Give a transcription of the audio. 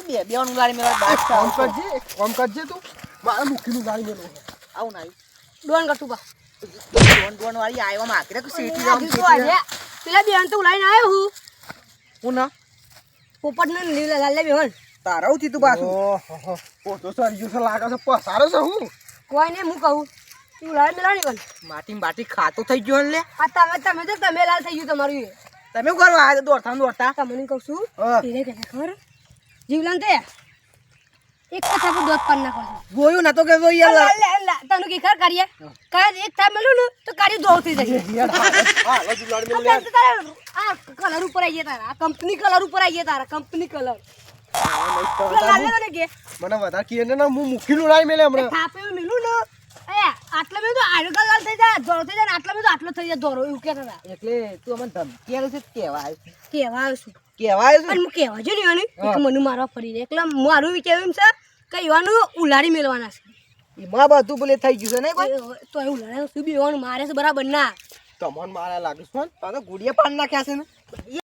બે બેવાનું ઉલાડી મેળવા એક કામ કરજે તું મારે મુખીનું ગાડી મેલો આવું ના ડોન કરતું બા ડોન વાળી આવ્યો માં આખરે સીટી પેલા બેન તો ઉલાઈને આવ્યો હું ના પોપટ ને લીલા લાલ બેન તારા ઉથી તું પાછું ઓહો તો સર લાગે છે પસારો છે હું કોઈ ને હું કહું તું ઉલાઈ મેલાની કોણ માટી બાટી ખાતો થઈ ગયો ને લે આ તમે લાલ થઈ ગયું તમારું એ તમે શું કરવા આવ્યા દોડતા તમને કહું છું હા. ધીરે કે ખબર જીવલાન તે એક કથા પર દોત પાન નાખો જોયું ના તો કે જો યાર તને કે ખર કરીએ કાય એક થાપ મેલું ને તો કારી દો થઈ જશે હા લજુ લાડ મેલ આ કલર ઉપર આવી ગયા તારા કંપની કલર ઉપર આવી ગયા તારા કંપની કલર લાલ ને કે મને વધારે કીએ ને હું મુખીનું લાઈ મેલે હમણાં થાપે મેલું ને એ આટલા મેં તો આડો લાલ થઈ જાય દોરો થઈ જાય આટલા મેં તો આટલો થઈ જાય દોરો એવું કહેતા હતા એટલે તું અમને ધમકી આલે છે કેવા કેવા આવ્યો છું કેવાય છે અને હું કહેવા જો નહીં એક મને મારવા ફરી દે એટલે મારું વિચાર્યું એમ છે કે યુવાનું ઉલાડી મેળવાના છે એમાં બધું બોલે થઈ ગયું છે ને કોઈ તો એ ઉલાડે શું બી યુવાનું મારે છે બરાબર ના તમને મારા લાગે છે તો ગુડિયા પાન નાખ્યા છે ને